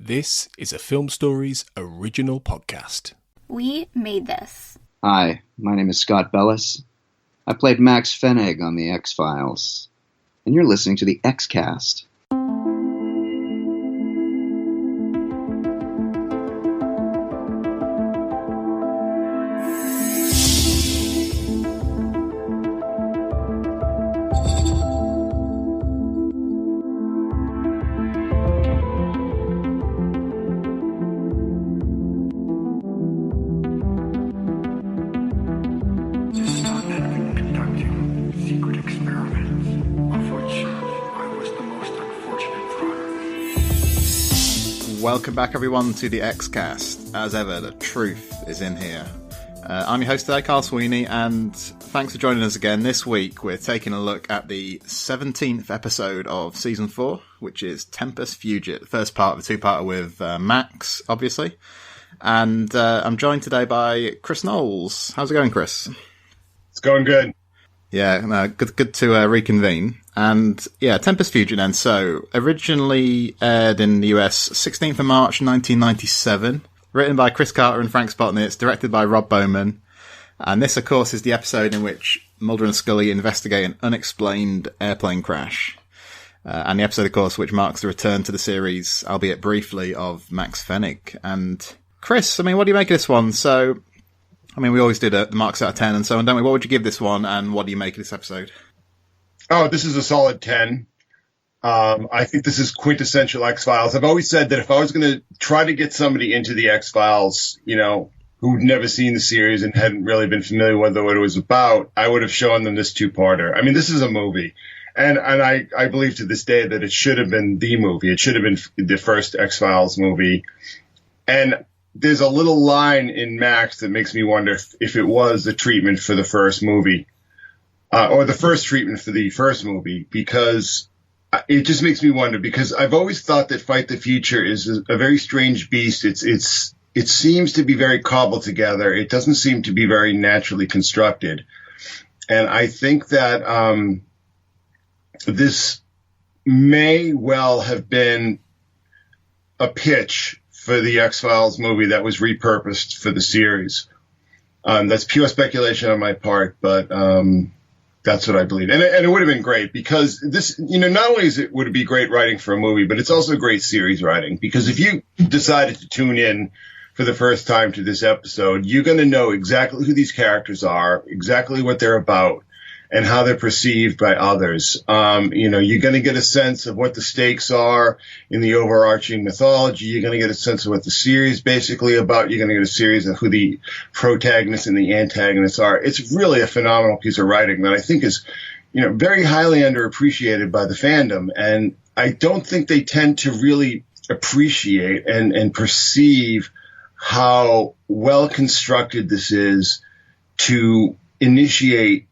This is a Film Stories original podcast. We made this. Hi, my name is Scott Bellis. I played Max Fennig on The X-Files. And you're listening to the X-Cast. Welcome back, everyone, to the X-Cast. As ever, the truth is in here. I'm your host today, Carl Sweeney, and thanks for joining us again. This week, we're taking a look at the 17th episode of Season 4, which is Tempus Fugit, the first part of a two-parter with Max, obviously. And I'm joined today by Chris Knowles. How's it going, Chris? It's going good. Yeah, good to reconvene. And yeah, Tempus Fugit then. So, originally aired in the US 16th of March 1997. Written by Chris Carter and Frank Spotnitz. Directed by Rob Bowman. And this, of course, is the episode in which Mulder and Scully investigate an unexplained airplane crash. And the episode, of course, which marks the return to the series, albeit briefly, of Max Fennig. And Chris, I mean, what do you make of this one? So, I mean, we always do the marks out of 10 and so on, don't we? What would you give this one, and what do you make of this episode? Oh, this is a solid 10. I think this is quintessential X-Files. I've always said that if I was going to try to get somebody into the X-Files, you know, who'd never seen the series and hadn't really been familiar with what it was about, I would have shown them this two-parter. I mean, this is a movie. And I believe to this day that it should have been the movie. It should have been the first X-Files movie. And there's a little line in Max that makes me wonder if it was the treatment for the first movie. Or the first treatment for the first movie, because it just makes me wonder, because I've always thought that Fight the Future is a very strange beast. It seems to be very cobbled together. It doesn't seem to be very naturally constructed. And I think that this may well have been a pitch for the X-Files movie that was repurposed for the series. That's pure speculation on my part, but that's what I believe. And it would have been great, because this, you know, not only would it be great writing for a movie, but it's also great series writing. Because if you decided to tune in for the first time to this episode, you're going to know exactly who these characters are, exactly what they're about, and how they're perceived by others. You know, you're going to get a sense of what the stakes are in the overarching mythology. You're going to get a sense of what the series basically about. You're going to get a series of who the protagonists and the antagonists are. It's really a phenomenal piece of writing that I think is, you know, very highly underappreciated by the fandom. And I don't think they tend to really appreciate and perceive how well constructed this is to initiate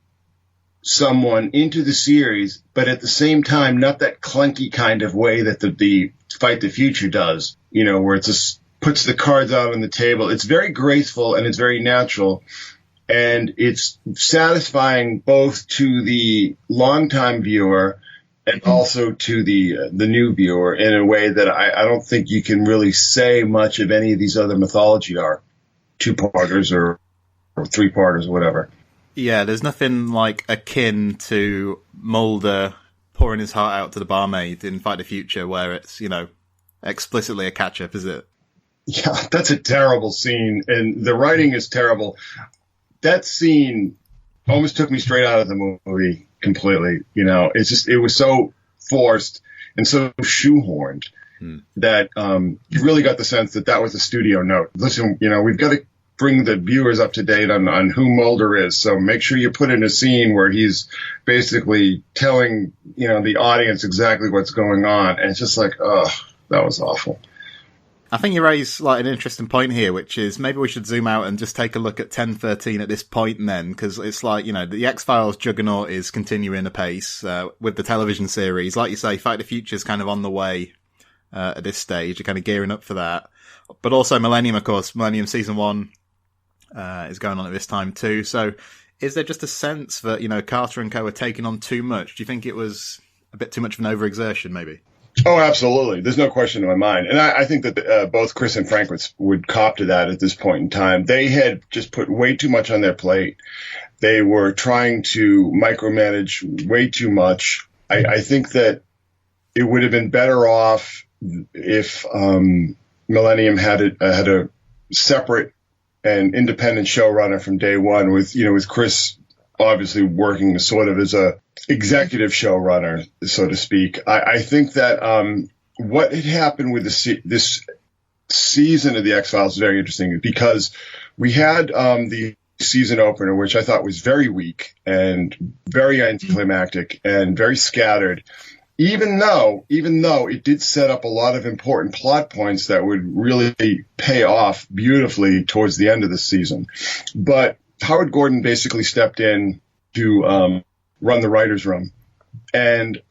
someone into the series, but at the same time, not that clunky kind of way that the Fight the Future does, you know, where it just puts the cards out on the table. It's very graceful and it's very natural, and it's satisfying both to the longtime viewer and also to the new viewer in a way that I don't think you can really say much of any of these other mythology are two-parters or three-parters or whatever. Yeah, there's nothing like akin to Mulder pouring his heart out to the barmaid in Fight the Future, where it's, you know, explicitly a catch-up, is it? Yeah, that's a terrible scene, and the writing is terrible. That scene almost took me straight out of the movie completely. You know, it's just, it was so forced and so shoehorned that you really got the sense that was a studio note. Listen, you know, we've got to bring the viewers up to date on who Mulder is. So make sure you put in a scene where he's basically telling, you know, the audience exactly what's going on. And it's just like, oh, that was awful. I think you raise like an interesting point here, which is maybe we should zoom out and just take a look at 1013 at this point then, because it's like, you know, the X-Files juggernaut is continuing apace with the television series. Like you say, Fight the Future is kind of on the way at this stage. You're kind of gearing up for that. But also Millennium, of course. Millennium Season 1 is going on at this time too. So is there just a sense that, you know, Carter and co are taking on too much? Do you think it was a bit too much of an overexertion, maybe? Oh, absolutely. There's no question in my mind. And I think that both Chris and Frank would cop to that at this point in time. They had just put way too much on their plate. They were trying to micromanage way too much. I think that it would have been better off if Millennium had a separate and independent showrunner from day one, with Chris obviously working sort of as a executive showrunner, so to speak. I think that what had happened with this season of the X-Files is very interesting, because we had the season opener, which I thought was very weak and very anticlimactic and very scattered, even though it did set up a lot of important plot points that would really pay off beautifully towards the end of the season. But Howard Gordon basically stepped in to run the writer's room, and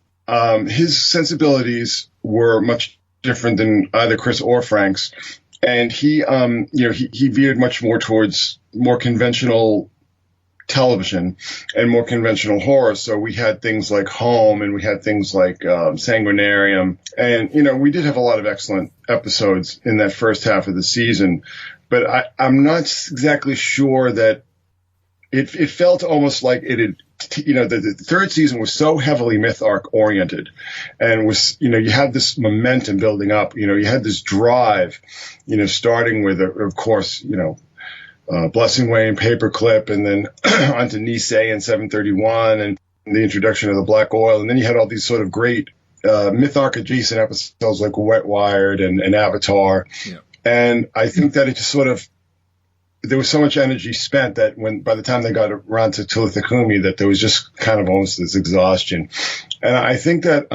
his sensibilities were much different than either Chris or Frank's, and he veered much more towards more conventional television and more conventional horror. So we had things like Home, and we had things like Sanguinarium, and we did have a lot of excellent episodes in that first half of the season, but I'm not exactly sure that it felt almost like it had, the third season was so heavily myth arc oriented, and was, you had this momentum building up, you had this drive, starting with, of course, Blessing Way and Paperclip, and then onto Nisei and 731, and the introduction of the Black Oil. And then you had all these sort of great myth arc adjacent episodes like Wet Wired and Avatar. Yeah. And I think that it just sort of, there was so much energy spent that by the time they got around to Tulithakumi, that there was just kind of almost this exhaustion. And I think that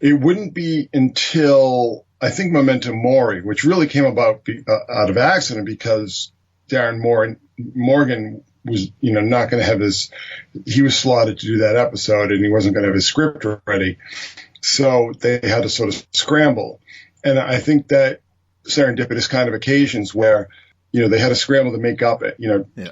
it wouldn't be until, I think, Memento Mori, which really came about out of accident, because Darren Morgan was, not going to have he was slotted to do that episode, and he wasn't going to have his script ready. So they had to sort of scramble. And I think that serendipitous kind of occasions where, they had to scramble to make up it.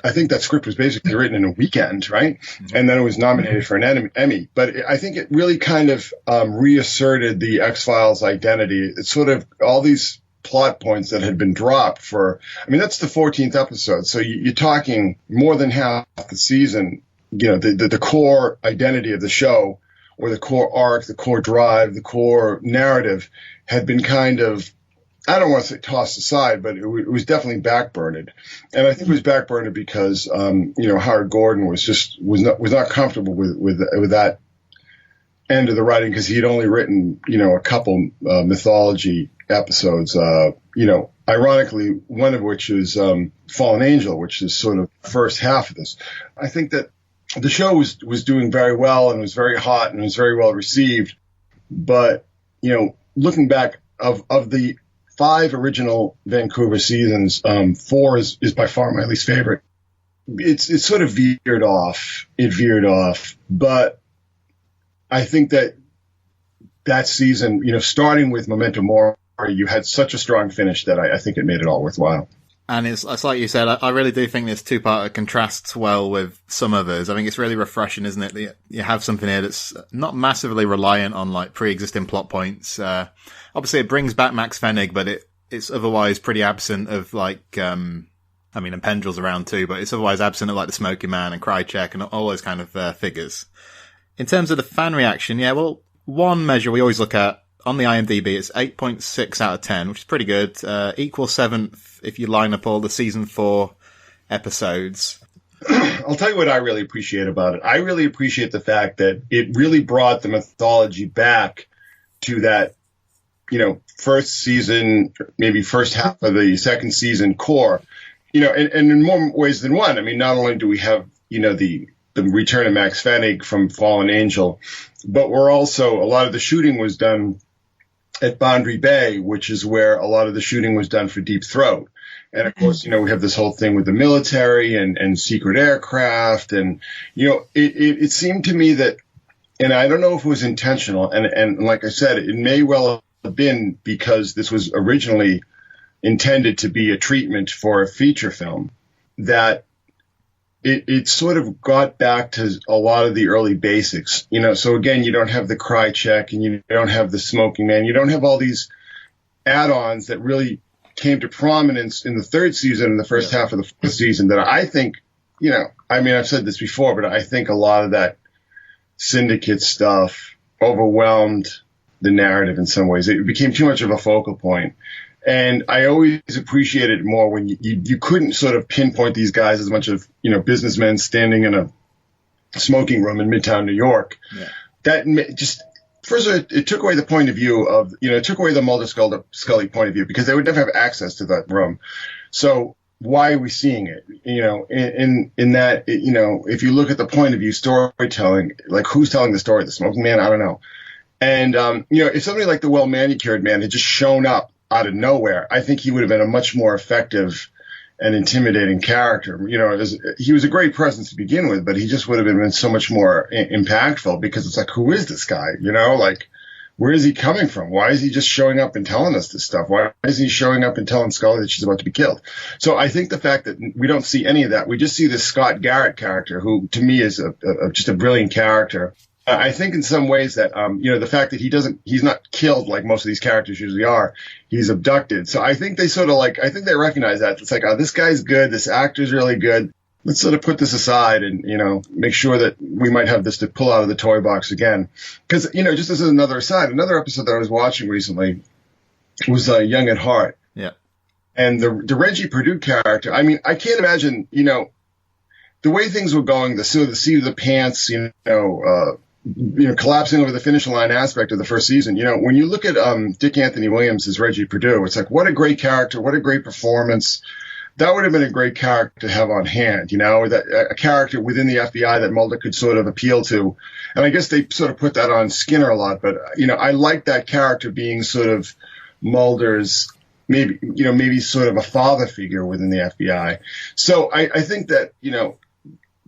I think that script was basically written in a weekend, right? Mm-hmm. And then it was nominated for an Emmy. But I think it really kind of reasserted the X-Files identity. It's sort of all these plot points that had been dropped that's the 14th episode. So you're talking more than half the season, the core identity of the show, or the core arc, the core drive, the core narrative had been kind of, I don't want to say tossed aside, but it was definitely backburned. And I think it was backburned because, Howard Gordon was not comfortable with that end of the writing, because he had only written, a couple mythology episodes, ironically, one of which is Fallen Angel, which is sort of the first half of this. I think that the show was doing very well, and was very hot, and was very well received. But, looking back, of the 5 original Vancouver seasons, 4 is by far my least favorite. It sort of veered off. It veered off. But I think that season, starting with Memento Mori, you had such a strong finish that I think it made it all worthwhile. And it's like you said, I really do think this two-parter contrasts well with some others. I think it's really refreshing, isn't it? That you have something here that's not massively reliant on like pre-existing plot points. Obviously it brings back Max Fennig, but it's otherwise pretty absent of like, and Pendrell's around too, but it's otherwise absent of like the Smoking Man and Krychek and all those kind of figures. In terms of the fan reaction, one measure we always look at on the IMDb, it's 8.6 out of 10, which is pretty good. Equal 7th if you line up all the season 4 episodes. I'll tell you what I really appreciate about it. I really appreciate the fact that it really brought the mythology back to that, first season, maybe first half of the second season core, and in more ways than one. Not only do we have, the return of Max Fennig from Fallen Angel, but we're also, a lot of the shooting was done at Boundary Bay, which is where a lot of the shooting was done for Deep Throat. And of course, we have this whole thing with the military and secret aircraft. And, it seemed to me that, and I don't know if it was intentional, and like I said, it may well have been because this was originally intended to be a treatment for a feature film, that it sort of got back to a lot of the early basics, so again, you don't have the cry check and you don't have the smoking man. You don't have all these add-ons that really came to prominence in the third season and the first half of the fourth season that I think, I've said this before, but I think a lot of that syndicate stuff overwhelmed the narrative in some ways. It became too much of a focal point. And I always appreciated it more when you couldn't sort of pinpoint these guys as a bunch of, businessmen standing in a smoking room in Midtown New York. Yeah. That just, first of all, it took away the point of view of, it took away the Mulder Scully point of view because they would never have access to that room. So why are we seeing it? In that, if you look at the point of view storytelling, like who's telling the story? The smoking man? I don't know. And, if somebody like the well-manicured man had just shown up out of nowhere, I think he would have been a much more effective and intimidating character. He was a great presence to begin with, but he just would have been so much more impactful because it's like, who is this guy? Like, where is he coming from? Why is he just showing up and telling us this stuff? Why is he showing up and telling Scully that she's about to be killed? So I think the fact that we don't see any of that, we just see this Scott Garrett character, who to me is just a brilliant character. I think in some ways that, the fact that he's not killed like most of these characters usually are, he's abducted. So I think they I think they recognize that. It's like, oh, this guy's good. This actor's really good. Let's sort of put this aside and, make sure that we might have this to pull out of the toy box again. Cause, just as another aside, another episode that I was watching recently was, Young at Heart. Yeah. And the Reggie Perdue character, I can't imagine, the way things were going, the seat of the pants, collapsing over the finish line aspect of the first season. When you look at Dick Anthony Williams as Reggie Perdue, it's like, what a great character, what a great performance. That would have been a great character to have on hand, that a character within the FBI that Mulder could sort of appeal to. And I guess they sort of put that on Skinner a lot, but, I like that character being sort of Mulder's maybe sort of a father figure within the FBI. So I think that,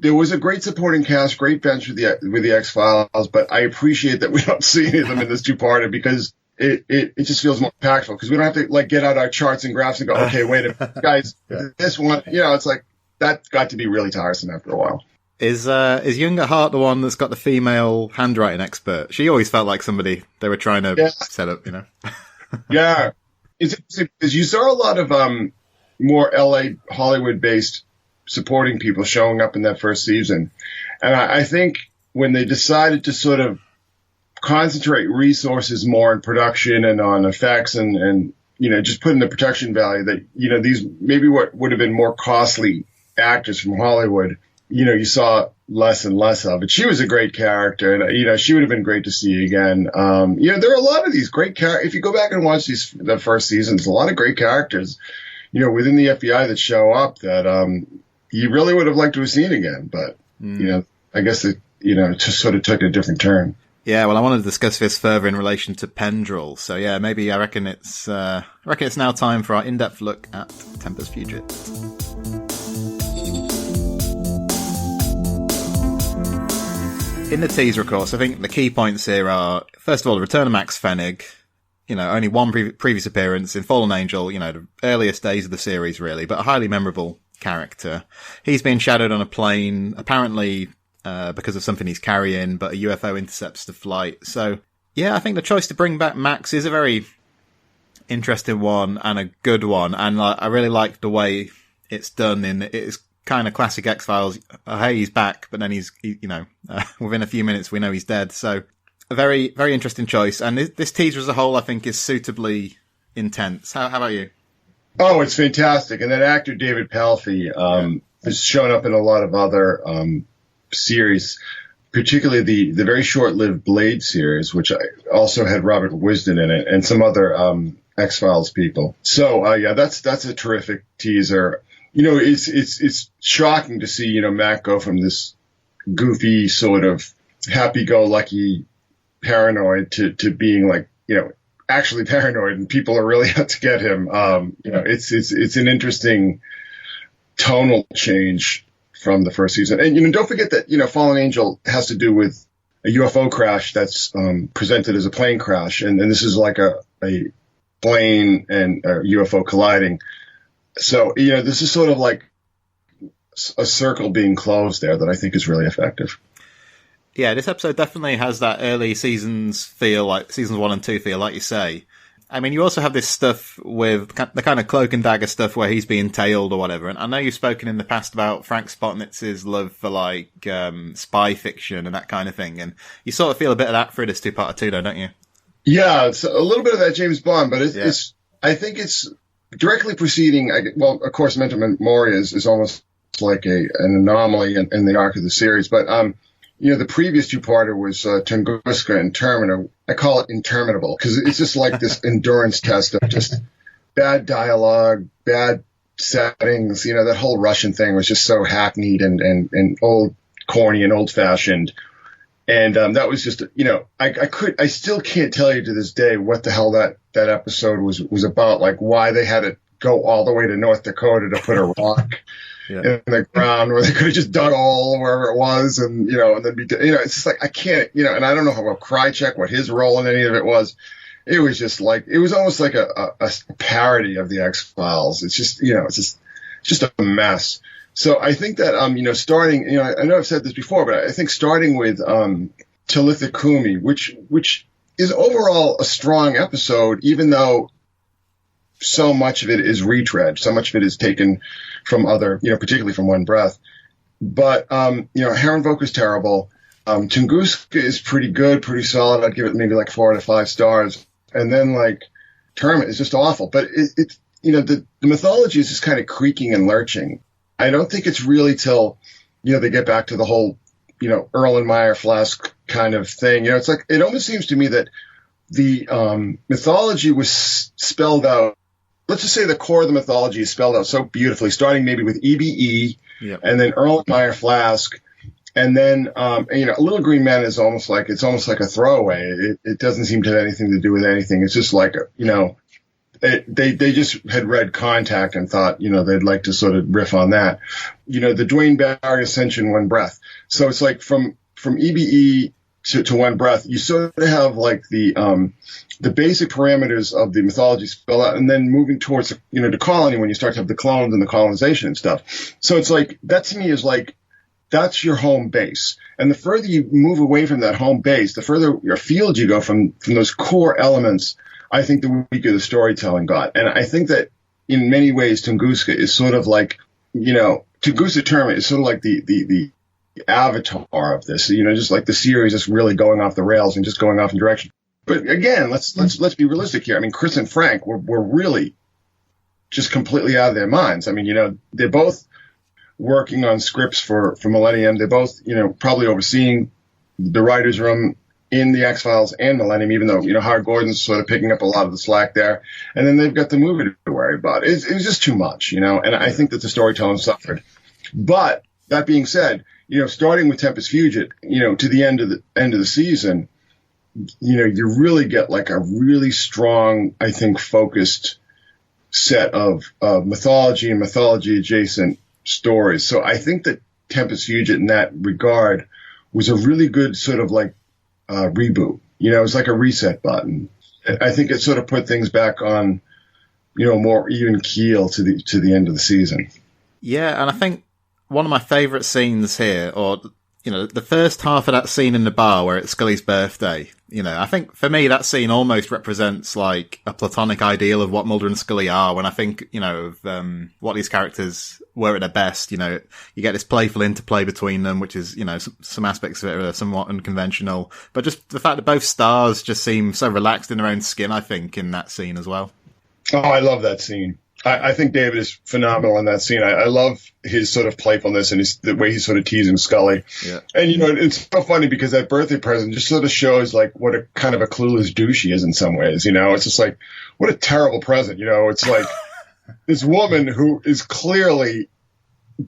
there was a great supporting cast, great bench with the X-Files, but I appreciate that we don't see any of them in this two-parter because it just feels more impactful because we don't have to get out our charts and graphs and go, okay, wait a minute, guys, this one, it's like that got to be really tiresome after a while. Is Young at Heart the one that's got the female handwriting expert? She always felt like somebody they were trying to set up, Yeah. It's interesting because you saw a lot of more LA Hollywood-based supporting people showing up in that first season. And I think when they decided to sort of concentrate resources more on production and on effects and just put in the production value that, these maybe what would have been more costly actors from Hollywood, you saw less and less of. But she was a great character and, she would have been great to see again. There are a lot of these great characters. If you go back and watch the first seasons, a lot of great characters, within the FBI that show up that, you really would have liked to have seen again, but, I guess it, just sort of took a different turn. Yeah, well, I want to discuss this further in relation to Pendrell. So yeah, maybe I reckon it's now time for our in-depth look at Tempus Fugit. In the teaser, of course, I think the key points here are, first of all, the return of Max Fennig. Only one previous appearance in Fallen Angel, the earliest days of the series, really, but a highly memorable character. He's been shadowed on a plane, apparently because of something he's carrying, but a UFO intercepts the flight. So, yeah, I think the choice to bring back Max is a very interesting one and a good one. And I really like the way it's done. It's kind of classic X-Files. Hey, he's back, but then he's within a few minutes we know he's dead. So, a very, very interesting choice. And this teaser as a whole, I think, is suitably intense. How about you? Oh, it's fantastic. And that actor, David Palfy, has shown up in a lot of other series, particularly the very short-lived Blade series, which also had Robert Wisden in it, and some other X-Files people. So, that's a terrific teaser. It's shocking to see, Mac go from this goofy sort of happy-go-lucky paranoid to being like, actually paranoid, and people are really out to get him. It's an interesting tonal change from the first season. And, don't forget that, Fallen Angel has to do with a UFO crash that's presented as a plane crash. And this is like a plane and a UFO colliding. So, this is sort of like a circle being closed there that I think is really effective. Yeah, this episode definitely has that early seasons feel, like seasons 1 and 2 feel, like you say. I mean, you also have this stuff with the kind of cloak and dagger stuff where he's being tailed or whatever. And I know you've spoken in the past about Frank Spotnitz's love for like spy fiction and that kind of thing. And you sort of feel a bit of that through this two-parter too, don't you? Yeah, it's a little bit of that James Bond, but it's I think it's directly preceding. Well, of course, Mentor Moria is almost like an anomaly in the arc of the series, but the previous two-parter was Tunguska and Termina. I call it interminable because it's just like this endurance test of just bad dialogue, bad settings. That whole Russian thing was just so hackneyed and old, corny and old-fashioned. And that was just, I still can't tell you to this day what the hell that episode was about, like why they had to go all the way to North Dakota to put a rock in the ground where they could have just dug a hole wherever it was and then it's just like, I can't, and I don't know about Krychek, what his role in any of it was. It was just like, it was almost like a parody of the X-Files. It's just, it's just a mess. So I think that, starting, I know I've said this before, but I think starting with Talitha Kumi, which is overall a strong episode, even though so much of it is retread, so much of it is taken from other, particularly from One Breath. But, Herrenvolk is terrible. Tunguska is pretty good, pretty solid. I'd give it maybe like 4 out of 5 stars. And then like Termit is just awful. But the mythology is just kind of creaking and lurching. I don't think it's really till, they get back to the whole, Erlenmeyer Flask kind of thing. It's like, it almost seems to me that the mythology was spelled out. Let's just say the core of the mythology is spelled out so beautifully, starting maybe with EBE and then Erlenmeyer Flask. And then, Little Green Men is almost like a throwaway. It doesn't seem to have anything to do with anything. It's just like, they just had read Contact and thought, they'd like to sort of riff on that. The Dwayne Barry Ascension One Breath. So it's like from EBE to One Breath, you sort of have like the basic parameters of the mythology spelled out, and then moving towards, to Colony when you start to have the clones and the colonization and stuff. So it's like, that to me is like, that's your home base. And the further you move away from that home base, the further afield you go from those core elements, I think the weaker the storytelling got. And I think that in many ways, Tunguska is sort of like, Tunguska Termit is sort of like the avatar of this, just like the series is really going off the rails and just going off in direction. But again, let's be realistic here. I mean, Chris and Frank were really just completely out of their minds. I mean, they're both working on scripts for Millennium. They're both, probably overseeing the writer's room in the X-Files and Millennium, even though, Howard Gordon's sort of picking up a lot of the slack there. And then they've got the movie to worry about. It was just too much, and I think that the storytelling suffered. But that being said, starting with Tempus Fugit, to the end of the season, you really get like a really strong, I think, focused set of mythology and mythology adjacent stories. So I think that Tempus Fugit in that regard was a really good sort of like reboot. It was like a reset button. I think it sort of put things back on, more even keel to the end of the season. Yeah, and I think one of my favourite scenes here, or the first half of that scene in the bar where it's Scully's birthday, I think for me that scene almost represents like a platonic ideal of what Mulder and Scully are. When I think, of what these characters were at their best, you get this playful interplay between them, which is, some aspects of it are somewhat unconventional. But just the fact that both stars just seem so relaxed in their own skin, I think, in that scene as well. Oh, I love that scene. I think David is phenomenal in that scene. I love his sort of playfulness and the way he's sort of teasing Scully. Yeah. And, it's so funny because that birthday present just sort of shows like what a kind of a clueless douche he is in some ways. It's just like, what a terrible present. It's like this woman who is clearly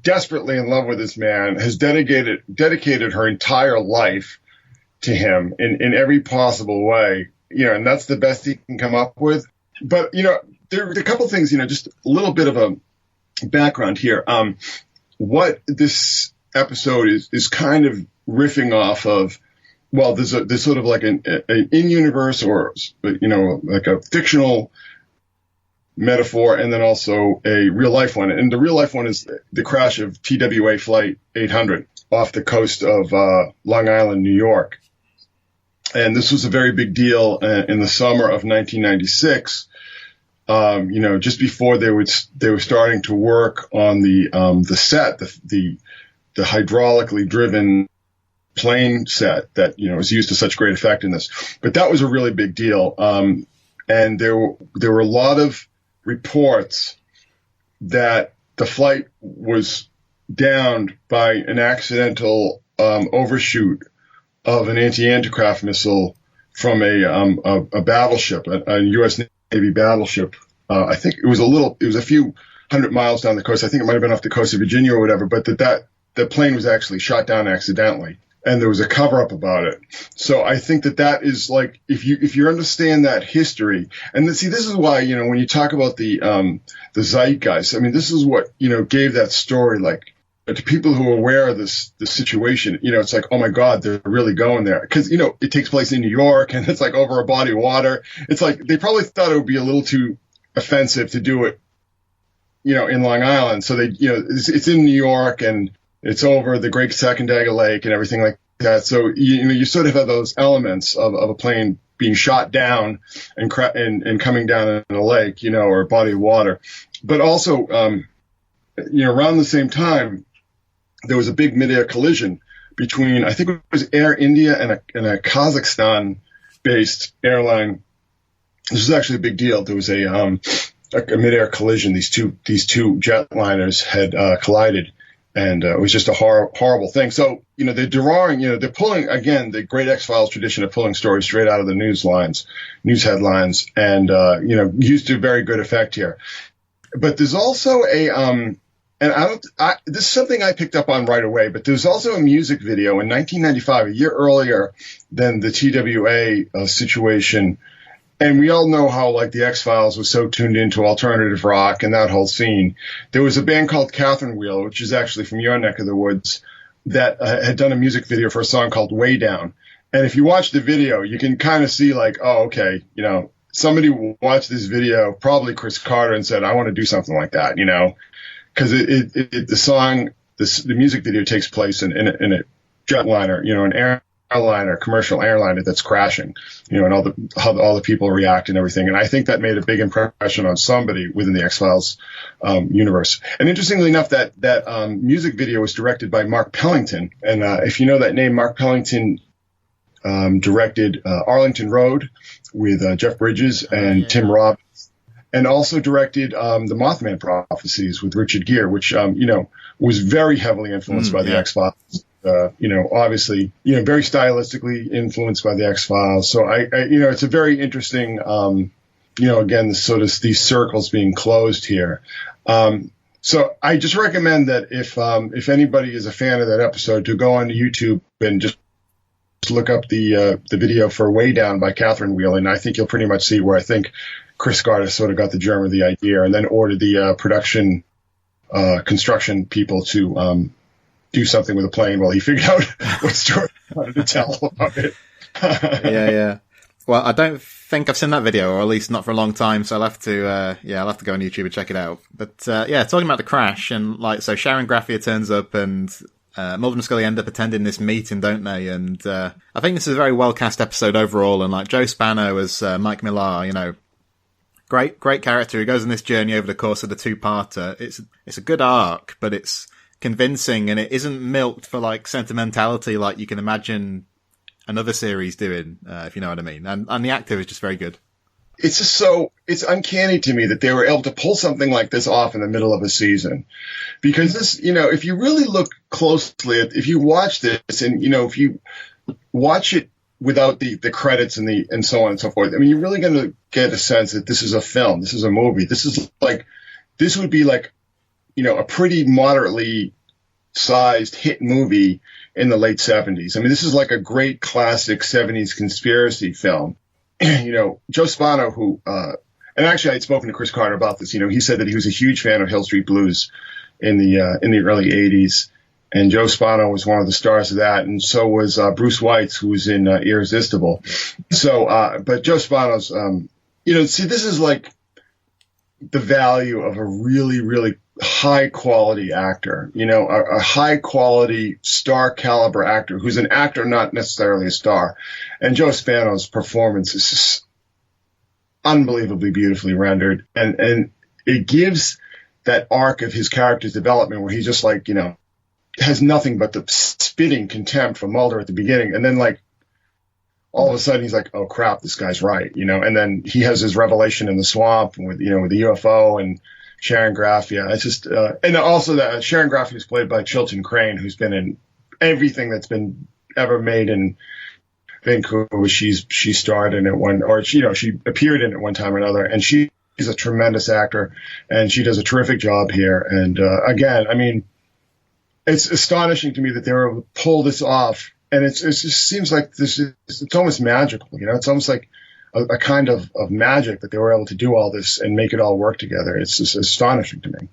desperately in love with this man has dedicated her entire life to him in every possible way, and that's the best he can come up with. But, there are a couple things, just a little bit of a background here. What this episode is kind of riffing off of, well, there's sort of like an in-universe or, like a fictional metaphor and then also a real life one. And the real life one is the crash of TWA Flight 800 off the coast of Long Island, New York. And this was a very big deal in the summer of 1996. Just before they were starting to work on the set, the hydraulically driven plane set that was used to such great effect in this. But that was a really big deal. And there were a lot of reports that the flight was downed by an accidental overshoot of an anti-aircraft missile from a battleship, a U.S. Navy battleship. I think it was a few hundred miles down the coast. I think it might have been off the coast of Virginia or whatever, but the plane was actually shot down accidentally. And there was a cover-up about it. So I think that is like, if you understand that history, and this is why, when you talk about the zeitgeist, I mean, this is what, gave that story, like, to people who are aware of the situation, it's like, oh my God, they're really going there. Cause, it takes place in New York and it's like over a body of water. It's like, they probably thought it would be a little too offensive to do it, in Long Island. So they, it's in New York and it's over the Great Sacandaga Lake and everything like that. So, you sort of have those elements of a plane being shot down and coming down in a lake, or a body of water. But also, around the same time, there was a big mid-air collision between, I think it was Air India and a Kazakhstan-based airline. This was actually a big deal. There was a mid-air collision. These two jetliners had collided. And it was just a horrible thing. So, they're they're pulling, again, the great X-Files tradition of pulling stories straight out of the news headlines, and, used to very good effect here. But there's also this is something I picked up on right away, but there's also a music video in 1995, a year earlier than the TWA situation. And we all know how, like, the X-Files was so tuned into alternative rock and that whole scene. There was a band called Catherine Wheel, which is actually from your neck of the woods, that had done a music video for a song called Way Down. And if you watch the video, you can kind of see, like, oh, okay, somebody watched this video, probably Chris Carter, and said, I want to do something like that, because the music video takes place in a jetliner, an airliner, commercial airliner that's crashing, and how all the people react and everything. And I think that made a big impression on somebody within the X-Files universe. And interestingly enough, that music video was directed by Mark Pellington. And if you know that name, Mark Pellington directed Arlington Road with Jeff Bridges and Tim Robbins, and also directed the Mothman Prophecies with Richard Gere, which was very heavily influenced by the X-Files. Obviously, very stylistically influenced by the X-Files. So it's a very interesting, again, these circles being closed here. So I just recommend that if anybody is a fan of that episode, to go on YouTube and just look up the video for Way Down by Catherine Wheel, and I think you'll pretty much see where I think Chris Carter sort of got the germ of the idea, and then ordered the construction people to do something with a plane while he figured out what story he wanted to tell about it. Yeah. Well, I don't think I've seen that video, or at least not for a long time, so I'll have to go on YouTube and check it out. But, talking about the crash, and so Sharon Graffia turns up, and Mulder and Scully end up attending this meeting, don't they? And I think this is a very well cast episode overall, and Joe Spano as Mike Millar, great character who goes on this journey over the course of the two-parter. It's a good arc, but it's convincing, and it isn't milked for sentimentality like you can imagine another series doing, if you know what I mean. And the actor is just very good. It's it's uncanny to me that they were able to pull something like this off in the middle of a season, because this, if you really look closely if you watch this, and if you watch it without the credits and so on and so forth, I mean, you're really going to get a sense that this is a film, this is a movie, this would be a pretty moderately sized hit movie in the late 70s. I mean, this is like a great classic 70s conspiracy film. Joe Spano, who, and actually I had spoken to Chris Carter about this, he said that he was a huge fan of Hill Street Blues in the early 80s. And Joe Spano was one of the stars of that. And so was Bruce Weitz, who was in Irresistible. So, but Joe Spano's, this is the value of a really, really high quality actor, a high quality star caliber actor who's an actor, not necessarily a star. And Joe Spano's performance is just unbelievably beautifully rendered. And it gives that arc of his character's development where he's just like, has nothing but the spitting contempt for Mulder at the beginning. And then all of a sudden he's like, oh crap, this guy's right, and then he has his revelation in the swamp with the UFO and Sharon Graffia. It's just, and also that Sharon Graffia is played by Chilton Crane, who's been in everything that's been ever made in Vancouver. She starred in it she appeared in it one time or another, and she's a tremendous actor, and she does a terrific job here. And again, I mean, it's astonishing to me that they were able to pull this off. And it just seems like it's almost magical, it's almost like a kind of magic that they were able to do all this and make it all work together. It's just astonishing to me.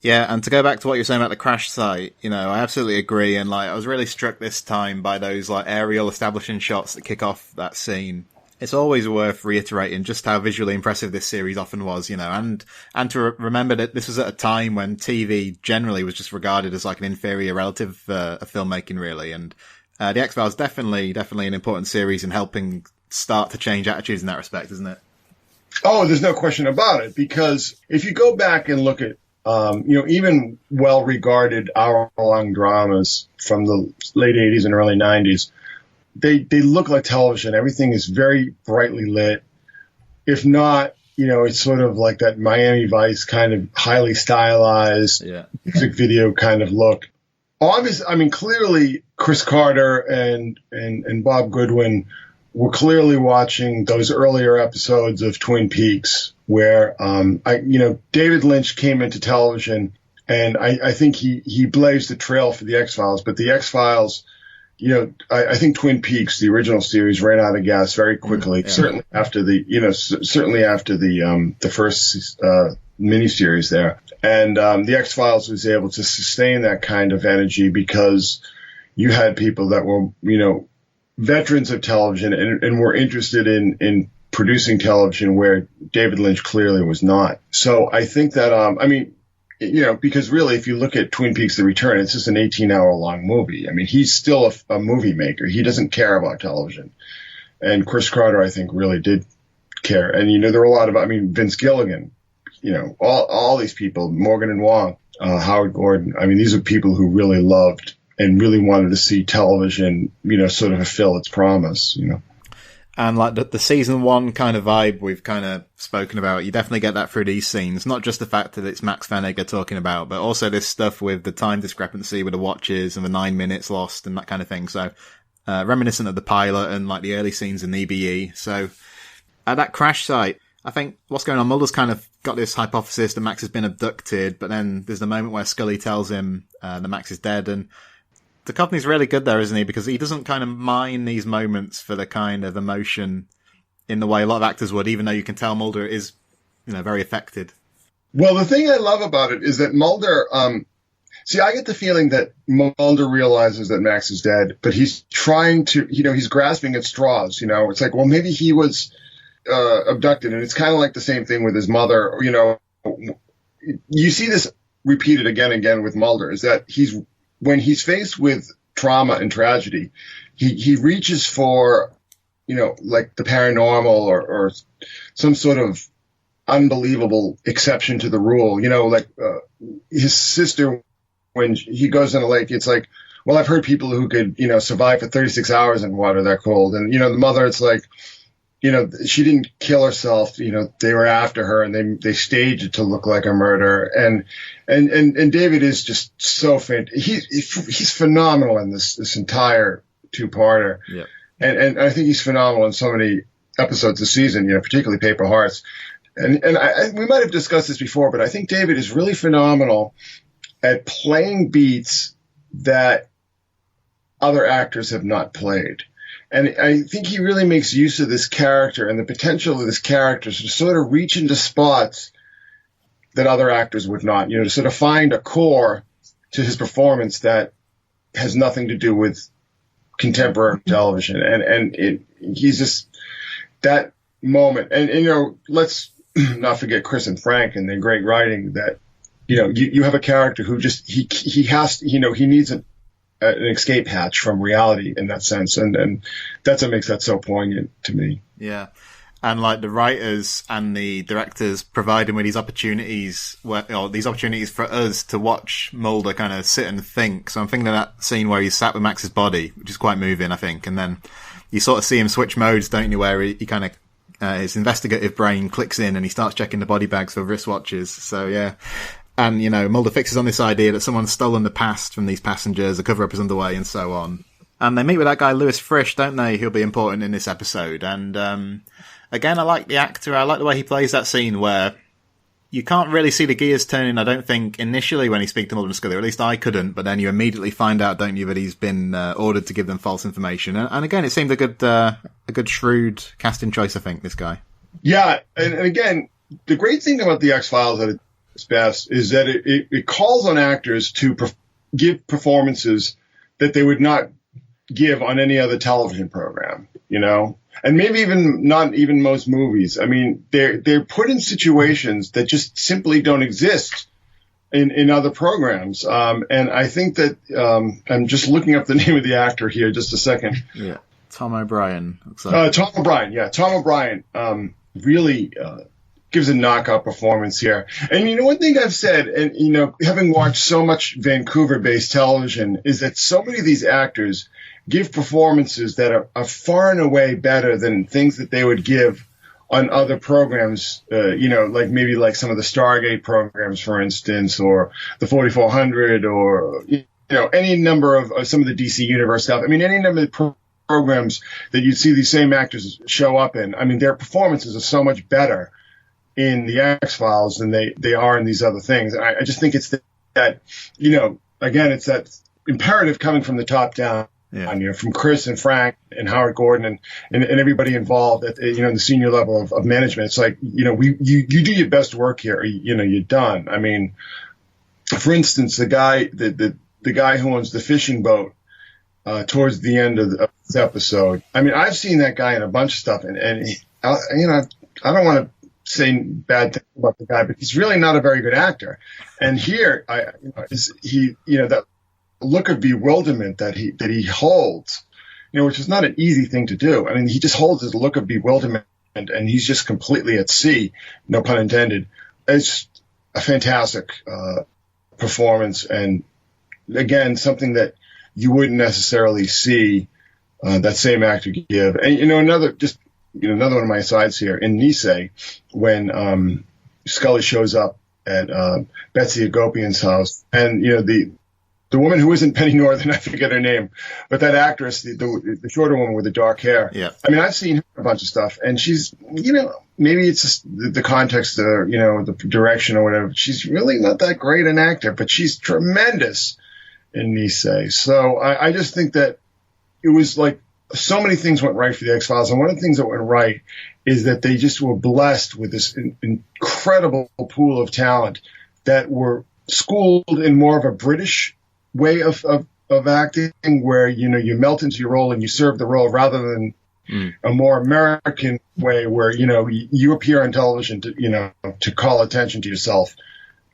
Yeah, and to go back to what you're saying about the crash site, I absolutely agree. And I was really struck this time by those aerial establishing shots that kick off that scene. It's always worth reiterating just how visually impressive this series often was, and to remember that this was at a time when TV generally was just regarded as an inferior relative of filmmaking, really. And The X-Files definitely an important series in helping start to change attitudes in that respect, isn't it? Oh, there's no question about it. Because if you go back and look at, even well-regarded hour-long dramas from the late 80s and early 90s, they look like television. Everything is very brightly lit. If not, it's sort of like that Miami Vice kind of highly stylized music video kind of look. Obviously, I mean, clearly Chris Carter and Bob Goodwin were clearly watching those earlier episodes of Twin Peaks where, David Lynch came into television, and I think he blazed the trail for the X-Files, but the X-Files, I think Twin Peaks, the original series, ran out of gas very quickly, certainly after the first miniseries there. And the X-Files was able to sustain that kind of energy because you had people that were, veterans of television and were interested in producing television where David Lynch clearly was not. So I think that, because really, if you look at Twin Peaks: The Return, it's just an 18-hour long movie. I mean, he's still a movie maker. He doesn't care about television. And Chris Carter, I think, really did care. And, there were a lot of, Vince Gilligan, all these people, Morgan and Wong, Howard Gordon. I mean, these are people who really loved and really wanted to see television, sort of fulfill its promise, And the season one kind of vibe we've kind of spoken about, you definitely get that through these scenes. Not just the fact that it's Max Fenniger talking about, but also this stuff with the time discrepancy with the watches and the 9 minutes lost and that kind of thing. So, reminiscent of the pilot and the early scenes in EBE. So, at that crash site, I think what's going on, Mulder's kind of got this hypothesis that Max has been abducted, but then there's the moment where Scully tells him that Max is dead, and Duchovny's really good there, isn't he? Because he doesn't kind of mine these moments for the kind of emotion in the way a lot of actors would, even though you can tell Mulder is, very affected. Well, the thing I love about it is that Mulder, I get the feeling that Mulder realizes that Max is dead, but he's trying to, he's grasping at straws, It's like, well, maybe he was abducted, and it's kind of like the same thing with his mother, You see this repeated again and again with Mulder, is that when he's faced with trauma and tragedy, he reaches for, like the paranormal or some sort of unbelievable exception to the rule. His sister, when he goes in a lake, it's like, well, I've heard people who could, survive for 36 hours in water that cold. And, the mother, it's like, she didn't kill herself. They were after her and they staged it to look like a murder. And David is just so he's phenomenal in this entire two-parter. Yeah. And I think he's phenomenal in so many episodes this season, particularly Paper Hearts. And we might have discussed this before, but I think David is really phenomenal at playing beats that other actors have not played. And I think he really makes use of this character and the potential of this character to sort of reach into spots that other actors would not, to sort of find a core to his performance that has nothing to do with contemporary television. And he's just that moment. And let's not forget Chris and Frank and their great writing, that, you have a character who just, he has, he needs an escape hatch from reality in that sense. And that's what makes that so poignant to me. Yeah. And like the writers and the directors provide him with these opportunities these opportunities for us to watch Mulder kind of sit and think. So I'm thinking of that scene where he's sat with Max's body, which is quite moving, I think. And then you sort of see him switch modes, don't you, where he kind of, his investigative brain clicks in and he starts checking the body bags for wristwatches. So yeah. And, Mulder fixes on this idea that someone's stolen the past from these passengers, the cover-up is underway, and so on. And they meet with that guy, Louis Frisch, don't they? Who'll be important in this episode. And, again, I like the actor. I like the way he plays that scene where you can't really see the gears turning, I don't think, initially when he speaks to Mulder and Scully, or at least I couldn't, but then you immediately find out, don't you, that he's been ordered to give them false information. And again, it seemed a good shrewd casting choice, I think, this guy. Yeah, and again, the great thing about the X-Files at its best is that it calls on actors to give performances that they would not give on any other television program, and maybe not even most movies. I mean, they're put in situations that just simply don't exist in other programs. And I think that I'm just looking up the name of the actor here, just a second. Yeah, Tom O'Brien. Tom O'Brien. Yeah, Tom O'Brien really gives a knockout performance here. And one thing I've said, and having watched so much Vancouver-based television, is that so many of these actors give performances that are far and away better than things that they would give on other programs, like some of the Stargate programs, for instance, or the 4400, or, any number of some of the DC Universe stuff. I mean, any number of programs that you'd see these same actors show up in. I mean, their performances are so much better in the X-Files than they are in these other things. And I just think it's that, again, it's that imperative coming from the top down. Yeah. From Chris and Frank and Howard Gordon and everybody involved at in the senior level of management. It's like, you do your best work here, or, you're done. I mean, for instance, the guy who owns the fishing boat towards the end of this episode. I mean, I've seen that guy in a bunch of stuff, and he, I don't want to say bad things about the guy, but he's really not a very good actor. And here, that look of bewilderment that he holds, which is not an easy thing to do. I mean, he just holds his look of bewilderment and he's just completely at sea, no pun intended. It's a fantastic performance, and again, something that you wouldn't necessarily see that same actor give. And another one of my asides here in Nisei, when Scully shows up at Betsy Agopian's house, and the woman who isn't Penny Northern, I forget her name, but that actress, the shorter woman with the dark hair. Yeah. I mean, I've seen her in a bunch of stuff, and she's, maybe it's just the context or, the direction or whatever. She's really not that great an actor, but she's tremendous in Nisei. So I just think that it was like so many things went right for the X-Files. And one of the things that went right is that they just were blessed with this incredible pool of talent that were schooled in more of a British way of acting, where you melt into your role and you serve the role, rather than a more American way where you appear on television to call attention to yourself.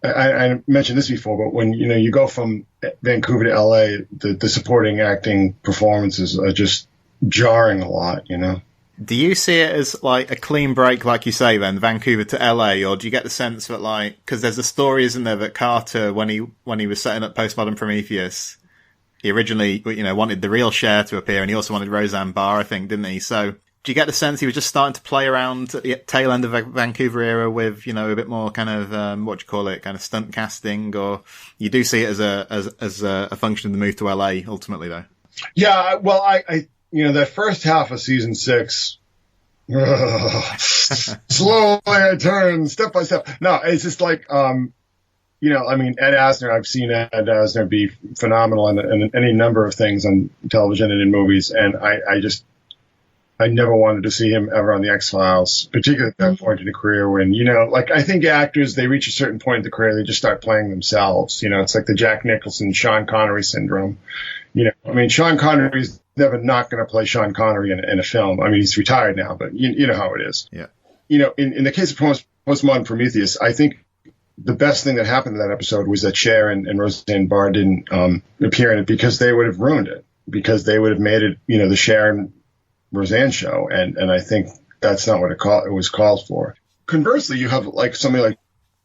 I mentioned this before, but when you go from Vancouver to LA, the supporting acting performances are just jarring a lot. Do you see it as like a clean break, like you say, then Vancouver to LA, or do you get the sense that because there's a story, isn't there, that Carter, when he was setting up Postmodern Prometheus, he originally wanted the real Cher to appear, and he also wanted Roseanne Barr, I think, didn't he? So do you get the sense he was just starting to play around at the tail end of the Vancouver era with a bit more kind of kind of stunt casting, or you do see it as a function of the move to LA ultimately, though? Yeah, well, I that first half of season 6, slowly I turn step by step. No, it's just like, I mean, Ed Asner, I've seen Ed Asner be phenomenal in any number of things on television and in movies. And I never wanted to see him ever on the X-Files, particularly at that point in the career when, I think actors, they reach a certain point in the career, they just start playing themselves. It's like the Jack Nicholson, Sean Connery syndrome. I mean, Sean Connery's never not going to play Sean Connery in a film. I mean, he's retired now, but you know how it is. Yeah. In the case of Postmodern Prometheus, I think the best thing that happened in that episode was that Cher and Roseanne Barr didn't appear in it, because they would have ruined it, because they would have made it, the Cher and Roseanne show. And I think that's not what it was called for. Conversely, you have like somebody like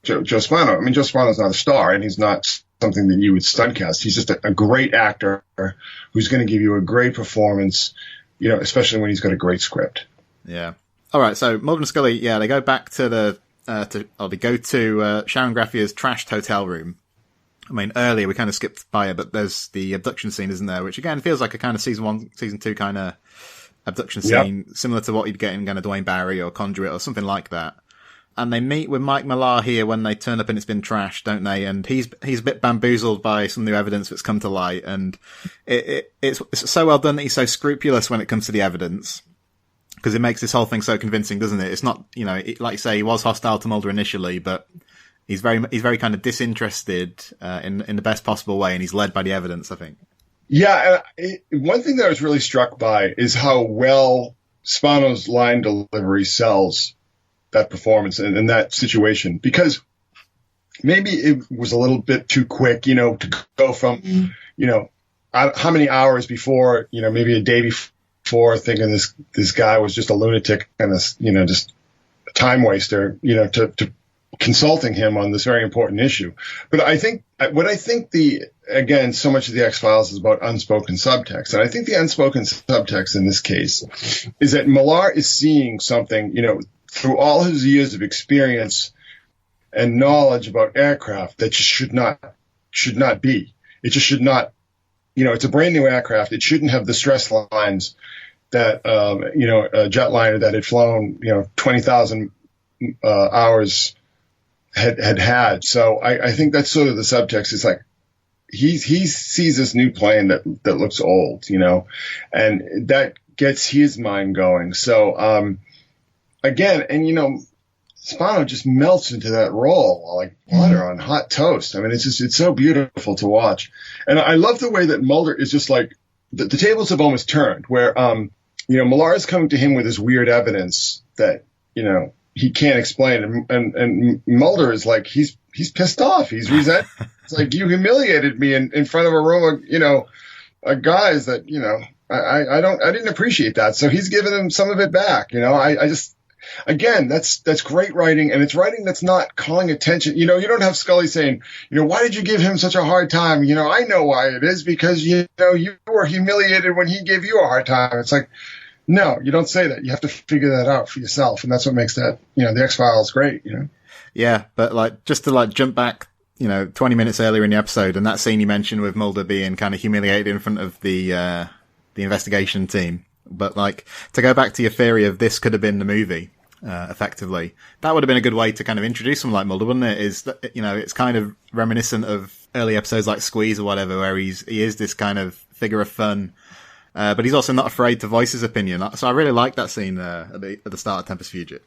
Joe Spano. I mean, Joe Spano's not a star, and he's not something that you would stunt cast. He's just a great actor who's going to give you a great performance, especially when he's got a great script. Yeah. All right. So Mulder and Scully, they go back to they go to Sharon Graffier's trashed hotel room. I mean, earlier we kind of skipped by it, but there's the abduction scene, isn't there? Which again feels like a kind of season 1, season 2 kind of abduction scene, similar to what you'd get in kind of Dwayne Barry or Conduit or something like that. And they meet with Mike Millar here when they turn up and it's been trashed, don't they? And he's a bit bamboozled by some new evidence that's come to light. And it's so well done that he's so scrupulous when it comes to the evidence, because it makes this whole thing so convincing, doesn't it? It's not, like you say, he was hostile to Mulder initially, but he's very kind of disinterested in the best possible way, and he's led by the evidence, I think. Yeah, one thing that I was really struck by is how well Spano's line delivery sells that performance and that situation, because maybe it was a little bit too quick, to go from, how many hours before, maybe a day before, thinking this guy was just a lunatic and just a time waster, to consulting him on this very important issue. But again, so much of the X-Files is about unspoken subtext. And I think the unspoken subtext in this case is that Millar is seeing something, through all his years of experience and knowledge about aircraft, that just should not be. It just should not, it's a brand new aircraft. It shouldn't have the stress lines that, a jetliner that had flown, 20,000 hours had. So I think that's sort of the subtext. It's like, he sees this new plane that looks old, and that gets his mind going. So, again, and Spano just melts into that role like butter on hot toast. I mean, it's so beautiful to watch. And I love the way that Mulder is just like, the tables have almost turned, where, Millar is coming to him with this weird evidence that, he can't explain. And Mulder is like, he's pissed off. He's resentful. It's like, you humiliated me in front of a room of, guys that, I didn't appreciate that. So he's giving him some of it back. Again, that's great writing, and it's writing that's not calling attention. You don't have Scully saying, why did you give him such a hard time? I know why it is, because, you were humiliated when he gave you a hard time. It's like, no, you don't say that. You have to figure that out for yourself. And that's what makes that, the X-Files great, Yeah, but just to jump back, 20 minutes earlier in the episode, and that scene you mentioned with Mulder being kind of humiliated in front of the investigation team. But to go back to your theory of this could have been the movie, effectively, that would have been a good way to kind of introduce someone like Mulder, wouldn't it? Is that, it's kind of reminiscent of early episodes like Squeeze or whatever, where he is this kind of figure of fun, but he's also not afraid to voice his opinion. So I really like that scene at the start of Tempus Fugit.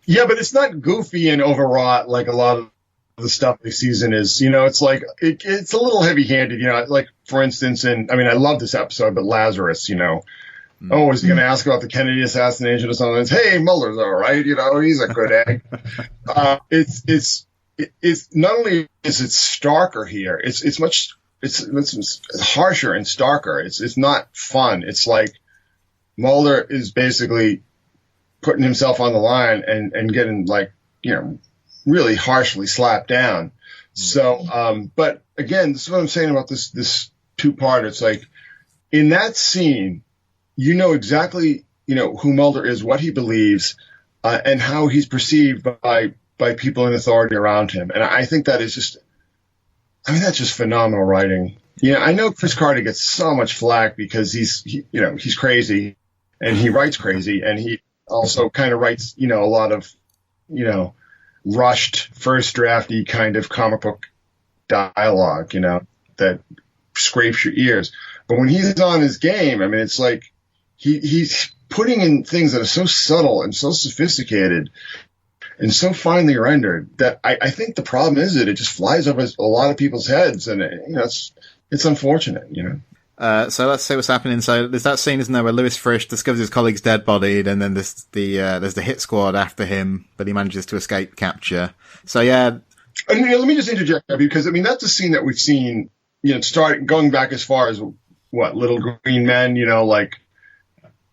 Yeah, but it's not goofy and overwrought like a lot of the stuff this season is. It's like it's a little heavy-handed. Like for instance, I love this episode, but Lazarus, oh, is he going to ask about the Kennedy assassination or something? It's, hey, Mulder's all right. He's a good egg. It's not only is it starker here, it's much harsher and starker. It's not fun. It's like Mulder is basically putting himself on the line and getting really harshly slapped down. So, but again, this is what I'm saying about this two-part. It's like in that scene, exactly, who Mulder is, what he believes, and how he's perceived by people in authority around him. And I think that is that's just phenomenal writing. I know Chris Carter gets so much flack because he's crazy and he writes crazy, and he also kind of writes, a lot of, rushed first drafty kind of comic book dialogue, that scrapes your ears. But when he's on his game, it's like, he's putting in things that are so subtle and so sophisticated and so finely rendered that I think the problem is that it just flies over a lot of people's heads, and it's unfortunate, So let's see what's happening. So there's that scene, isn't there, where Louis Frisch discovers his colleague's dead body, and then there's the hit squad after him, but he manages to escape capture. So yeah. And, let me just interject, because I mean that's a scene that we've seen, going back as far as Little Green Men, like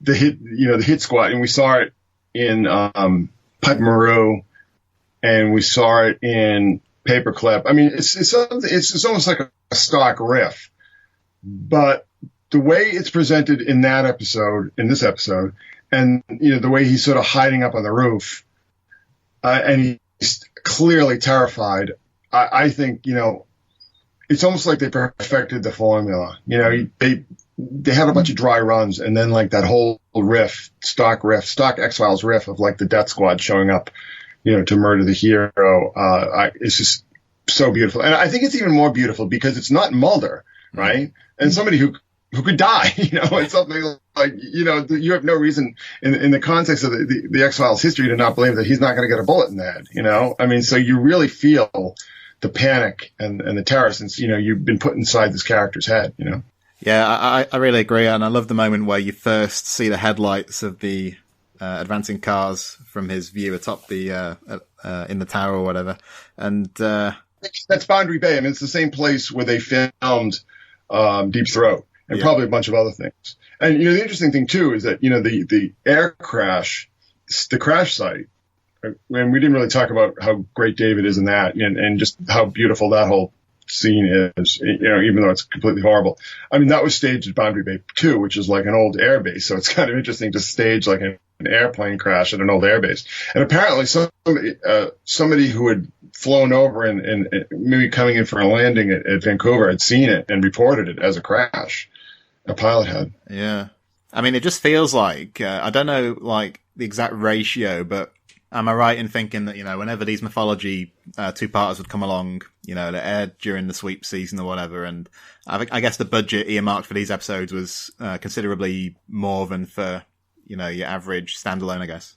the hit squad, and we saw it in Pipe Maru, and we saw it in Paperclip. I mean, it's almost like a stock riff. But the way it's presented in this episode, and the way he's sort of hiding up on the roof, and he's clearly terrified, I think it's almost like they perfected the formula. They had a bunch of dry runs, and then like that whole stock X-Files riff of like the Death Squad showing up, to murder the hero. It's just so beautiful, and I think it's even more beautiful because it's not Mulder, right? And somebody who could die, it's something like, you have no reason in the context of the X-Files history to not believe that he's not going to get a bullet in the head, I mean, so you really feel the panic and the terror since, you've been put inside this character's head, Yeah, I really agree. And I love the moment where you first see the headlights of the advancing cars from his view atop the in the tower or whatever. And that's Boundary Bay. I mean, it's the same place where they filmed Deep Throat and probably a bunch of other things. And the interesting thing too is that the air crash, the crash site. And we didn't really talk about how great David is in that, and just how beautiful that whole scene is. Even though it's completely horrible. I mean, that was staged at Boundary Bay too, which is like an old air base. So it's kind of interesting to stage like an airplane crash at an old air base. And apparently somebody who had flown over and maybe coming in for a landing at Vancouver had seen it and reported it as a crash. A pilot had. Yeah. I mean, it just feels like, I don't know, like the exact ratio, but am I right in thinking that, whenever these mythology two-parters would come along, they aired during the sweep season or whatever, and I guess the budget earmarked for these episodes was considerably more than for, your average standalone, I guess.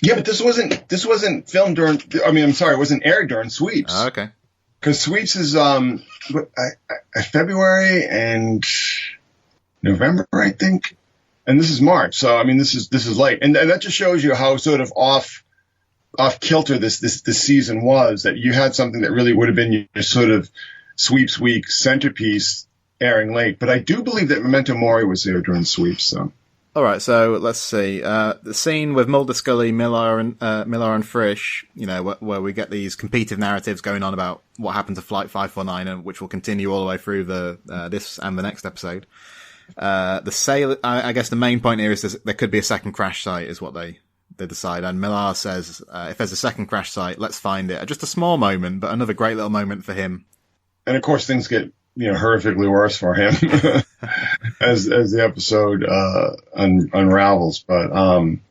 Yeah, but this wasn't filmed during, it wasn't aired during sweeps. Oh, okay. Because sweeps is February and November, I think. And this is March, so I mean, this is late, and that just shows you how sort of off kilter this season was. That you had something that really would have been your sort of sweeps week centerpiece airing late. But I do believe that Memento Mori was there during sweeps. So, all right, so let's see the scene with Mulder, Scully, Miller, and Frisch. Where we get these competitive narratives going on about what happened to Flight 549, and which will continue all the way through this and the next episode. I guess the main point here is there could be a second crash site is what they decide. And Millar says, if there's a second crash site, let's find it. Just a small moment, but another great little moment for him. And of course things get, horrifically worse for him as the episode, unravels. But, but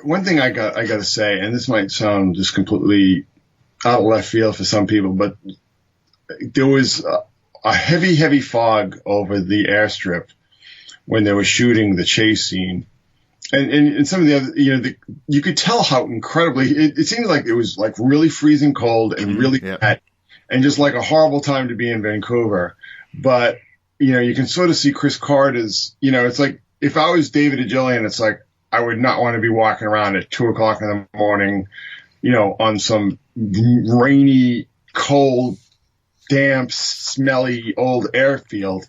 one thing I gotta say, and this might sound just completely out of left field for some people, but there was, a heavy fog over the airstrip when they were shooting the chase scene. And some of the other, you could tell how incredibly, it seemed like it was like really freezing cold and really wet and just like a horrible time to be in Vancouver. But, you can sort of see Chris Carter's, it's like, if I was David and Jillian, it's like, I would not want to be walking around at 2:00 in the morning, on some rainy, cold, damp, smelly old airfield.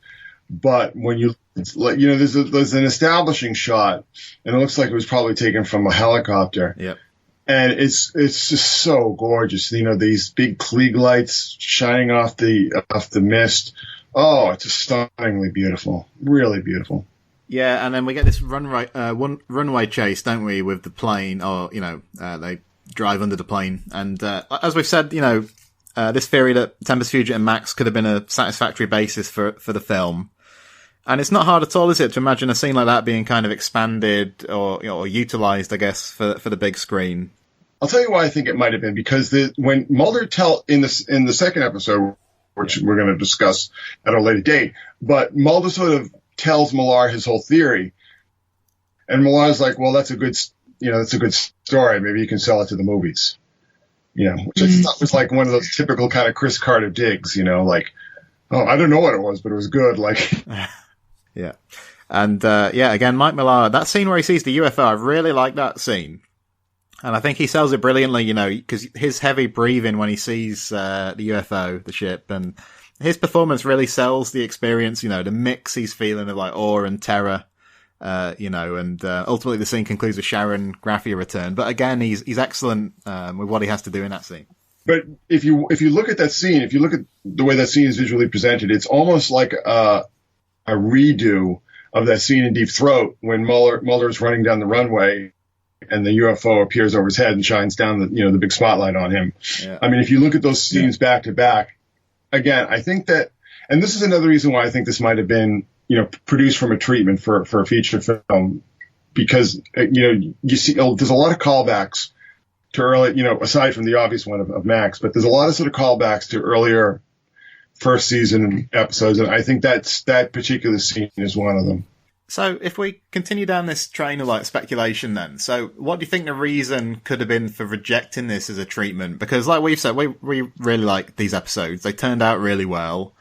But when there's an establishing shot, and it looks like it was probably taken from a helicopter. Yep. And it's just so gorgeous. These big Klieg lights shining off the mist. Oh, it's just stunningly beautiful. Really beautiful. Yeah, and then we get this runway chase, don't we, with the plane, or they drive under the plane, and as we've said, this theory that Tempus Fugit and Max could have been a satisfactory basis for the film. And it's not hard at all, is it, to imagine a scene like that being kind of expanded or utilized, I guess, for the big screen. I'll tell you why I think it might have been, because when Mulder in the second episode, which we're going to discuss at a later date, but Mulder sort of tells Millar his whole theory, and Millar's like, well, that's a good story. Maybe you can sell it to the movies. Which I thought was like one of those typical kind of Chris Carter digs, like, Oh, I don't know what it was, but it was good. Like, yeah. And, again, Mike Millar, that scene where he sees the UFO, I really like that scene. And I think he sells it brilliantly, because his heavy breathing when he sees, the UFO, the ship, and his performance really sells the experience, the mix he's feeling of like awe and terror, and ultimately the scene concludes with Sharon Graffia return. But again, he's excellent, with what he has to do in that scene. But if you look at that scene, if you look at the way that scene is visually presented, it's almost like a redo of that scene in Deep Throat when Mulder is running down the runway and the UFO appears over his head and shines down the big spotlight on him. Yeah. I mean, if you look at those scenes back to back, again, I think that, and this is another reason why I think this might have been, produced from a treatment for a feature film, because, you see, there's a lot of callbacks to early, aside from the obvious one of Max, but there's a lot of sort of callbacks to earlier first season episodes, and I think that particular scene is one of them. So if we continue down this train of like speculation then, so what do you think the reason could have been for rejecting this as a treatment? Because like we've said, we really like these episodes. They turned out really well.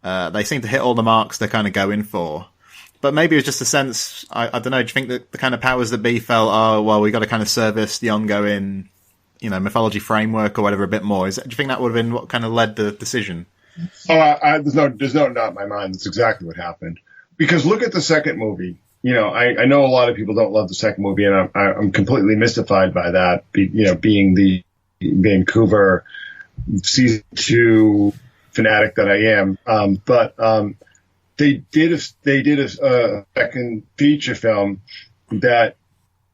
They seem to hit all the marks they're kind of going for. But maybe it was just a sense, I don't know, do you think that the kind of powers that be felt, oh, well, we got to kind of service the ongoing, mythology framework or whatever a bit more? Do you think that would have been what kind of led the decision? Oh, there's no doubt in my mind. That's exactly what happened. Because look at the second movie. I know a lot of people don't love the second movie, and I'm completely mystified by that. Being the Vancouver season 2 fanatic that I am. But they did a second feature film that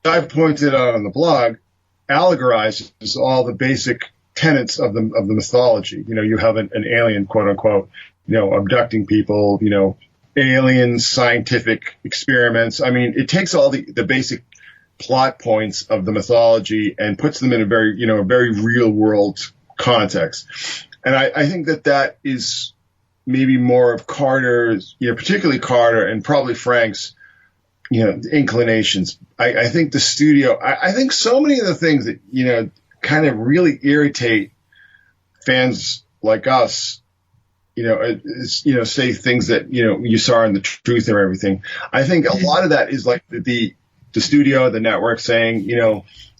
I've pointed out on the blog allegorizes all the basic tenets of the mythology. You have an alien, quote unquote, abducting people, alien scientific experiments. I mean, it takes all the basic plot points of the mythology and puts them in a very real world context. And I think that is maybe more of Carter's, particularly Carter and probably Frank's, inclinations. I think the studio, I think so many of the things that, kind of really irritate fans like us, say things that, you saw in the truth or everything. I think a lot of that is like the studio, the network saying,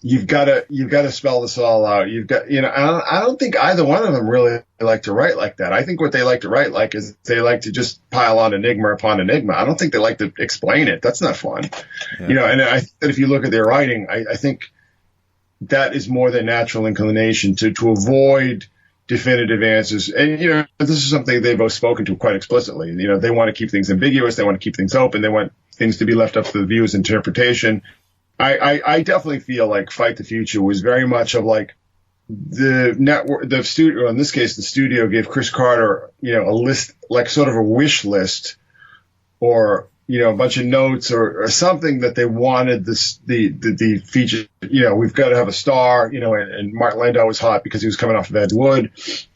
you've got to spell this all out. You've got, I don't think either one of them really like to write like that. I think what they like to write like is they like to just pile on enigma upon enigma. I don't think they like to explain it. That's not fun. Yeah. And I think that if you look at their writing, I think that is more their natural inclination to avoid definitive answers. And, this is something they've both spoken to quite explicitly. They want to keep things ambiguous. They want to keep things open. They want things to be left up to the viewer's interpretation. I definitely feel like Fight the Future was very much of like the network, the studio, in this case, the studio gave Chris Carter, a list, like sort of a wish list or, a bunch of notes or something that they wanted the feature, we've got to have a star, and Mark Landau was hot because he was coming off of Ed Wood.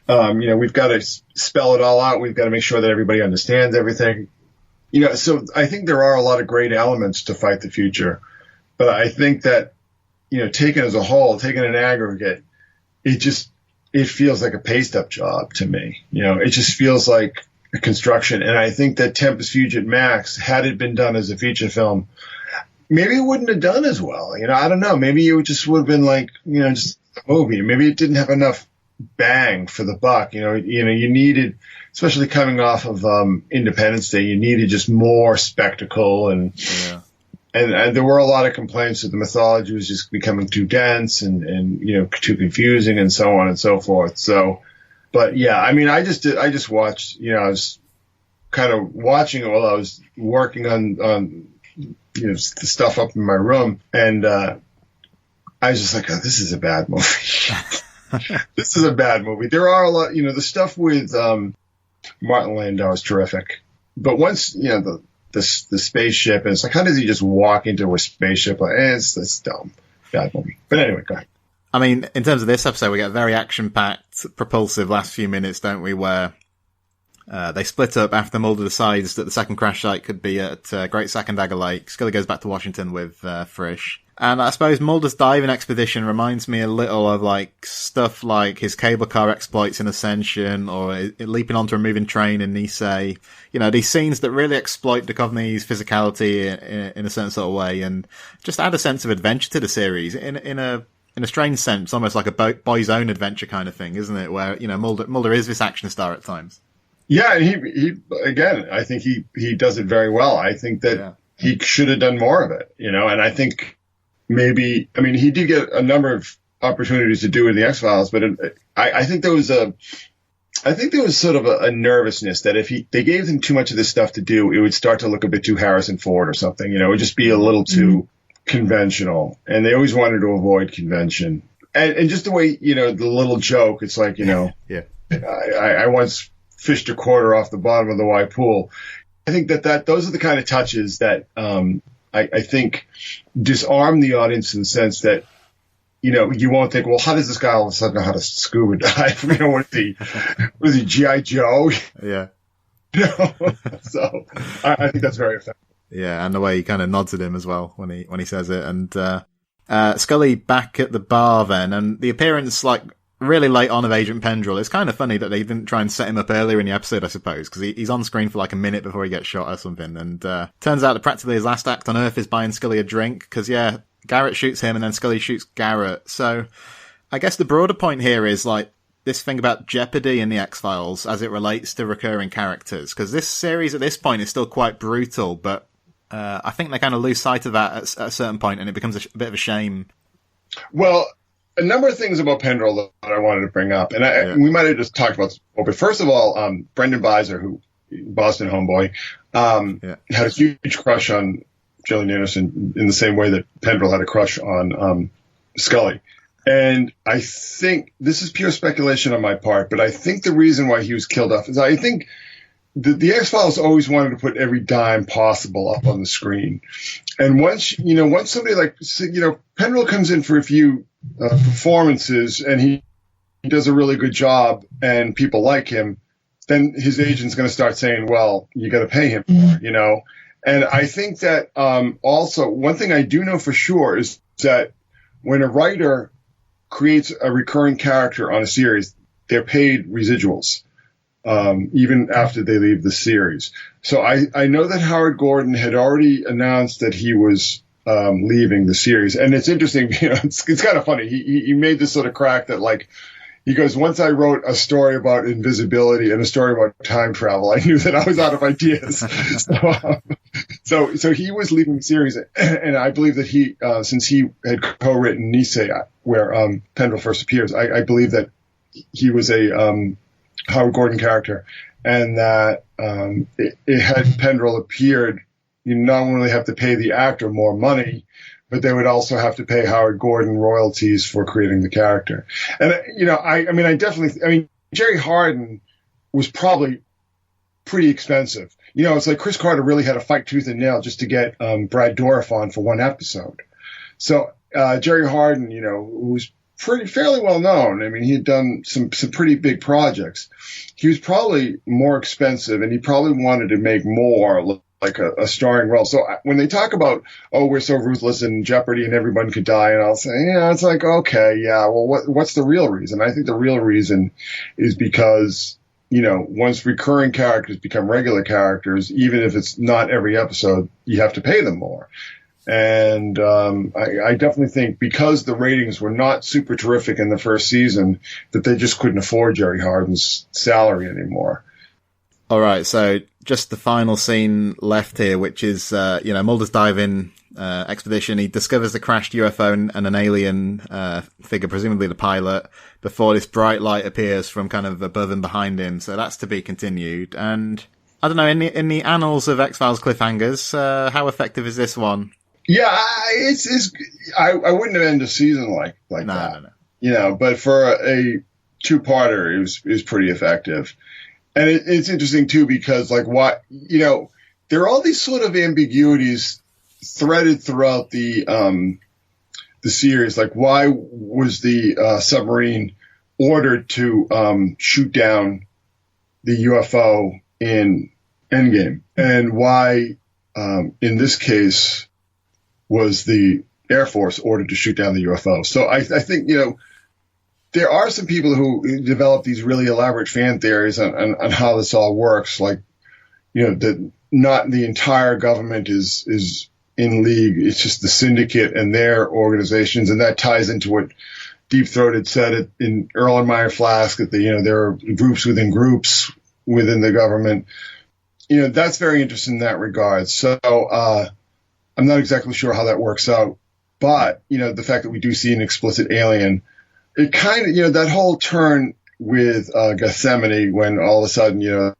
We've got to spell it all out. We've got to make sure that everybody understands everything. So I think there are a lot of great elements to Fight the Future, but I think that, taken as a whole, taken in aggregate, it feels like a paste up job to me. It just feels like a construction. And I think that Tempus Fugit Max, had it been done as a feature film, maybe it wouldn't have done as well. I don't know. Maybe it just would have been like, just a movie. Maybe it didn't have enough bang for the buck. You needed, especially coming off of Independence Day, you needed just more spectacle and there were a lot of complaints that the mythology was just becoming too dense and too confusing and so on and so forth. So, but yeah, I mean, I just watched, I was kind of watching it while I was working on the stuff up in my room, and I was just like, oh, this is a bad movie. This is a bad movie. There are a lot, the stuff with Martin Landau is terrific, but once the spaceship, and it's like, how does he just walk into a spaceship? Like, it's dumb, bad movie. But anyway, go ahead. I mean, in terms of this episode, we get a very action-packed, propulsive last few minutes, don't we, where they split up after Mulder decides that the second crash site could be at Great Sack and Dagger Lake. Scully goes back to Washington with Frisch. And I suppose Mulder's diving expedition reminds me a little of like stuff like his cable car exploits in Ascension, or leaping onto a moving train in Nisei. You know, these scenes that really exploit Duchovny's physicality in a certain sort of way, and just add a sense of adventure to the series in a strange sense, almost like a boy's own adventure kind of thing, isn't it? Where, you know, Mulder is this action star at times. Yeah, and he again, I think he does it very well. I think that he should have done more of it, you know, and I think maybe, I mean, he did get a number of opportunities to do in the X-Files, but I think there was sort of a nervousness that if they gave him too much of this stuff to do, it would start to look a bit too Harrison Ford or something, you know, it would just be a little too conventional, and they always wanted to avoid convention. And just the way, you know, the little joke, it's like, you know, I once fished a quarter off the bottom of the Y pool. I think that those are the kind of touches that I think disarm the audience in the sense that, you know, you won't think, well, how does this guy all of a sudden know how to scuba dive? You know, was he G.I. Joe? Yeah. You know? So I think that's very effective. Yeah, and the way he kind of nods at him as well when he says it. And Scully back at the bar then, and the appearance, like, really late on of Agent Pendrell. It's kind of funny that they didn't try and set him up earlier in the episode, I suppose, because he's on screen for like a minute before he gets shot or something. And turns out that practically his last act on Earth is buying Scully a drink, because, yeah, Garrett shoots him and then Scully shoots Garrett. So I guess the broader point here is, like, this thing about jeopardy in the X-Files as it relates to recurring characters, because this series at this point is still quite brutal, but I think they kind of lose sight of that at a certain point, and it becomes a bit of a shame. Well, a number of things about Pendrell that I wanted to bring up, and we might have just talked about this before, but first of all, Brendan Beiser, who Boston homeboy, had a huge crush on Gillian Anderson in the same way that Pendrell had a crush on Scully. And I think, this is pure speculation on my part, but I think the reason why he was killed off is I think the X-Files always wanted to put every dime possible up on the screen. And once somebody like, you know, Pendrell comes in for a few performances and he does a really good job and people like him, then his agent's going to start saying, well, you got to pay him more, you know? And I think that also one thing I do know for sure is that when a writer creates a recurring character on a series, they're paid residuals. Even after they leave the series. So I know that Howard Gordon had already announced that he was leaving the series. And it's interesting, you know, it's kind of funny. He made this sort of crack that, like, he goes, once I wrote a story about invisibility and a story about time travel, I knew that I was out of ideas. So he was leaving the series. And I believe that he, since he had co-written Nisei, where Pendrell first appears, I believe that he was a Howard Gordon character, and that it had Pendrell appeared, you not only have to pay the actor more money, but they would also have to pay Howard Gordon royalties for creating the character. And, you know, I mean, Jerry Hardin was probably pretty expensive. You know, it's like Chris Carter really had to fight tooth and nail just to get Brad Dourif on for one episode. So Jerry Hardin, you know, who's fairly well known. I mean, he had done some pretty big projects. He was probably more expensive, and he probably wanted to make more, like a starring role. So when they talk about, oh, we're so ruthless in Jeopardy and everyone could die, and I'll say, yeah, it's like, okay, yeah, well, what's the real reason? I think the real reason is because, you know, once recurring characters become regular characters, even if it's not every episode, you have to pay them more. And I definitely think because the ratings were not super terrific in the first season, that they just couldn't afford Jerry Hardin's salary anymore. All right, so just the final scene left here, which is, you know, Mulder's diving expedition. He discovers the crashed UFO and an alien figure, presumably the pilot, before this bright light appears from kind of above and behind him. So that's to be continued. And I don't know, in the annals of X-Files cliffhangers, how effective is this one? Yeah, I wouldn't have ended a season like that. No. You know, but for a two-parter, it was pretty effective. And it's interesting too, because like what, you know, there are all these sort of ambiguities threaded throughout the series. Like, why was the submarine ordered to shoot down the UFO in Endgame, and why in this case was the Air Force ordered to shoot down the UFO. So I think, there are some people who develop these really elaborate fan theories on how this all works. Like, that not the entire government is in league. It's just the syndicate and their organizations. And that ties into what Deep Throat had said in Erlenmeyer Flask, that there are groups within the government. That's very interesting in that regard. So I'm not exactly sure how that works out. But, the fact that we do see an explicit alien, it kind of, that whole turn with Gethsemane, when all of a sudden,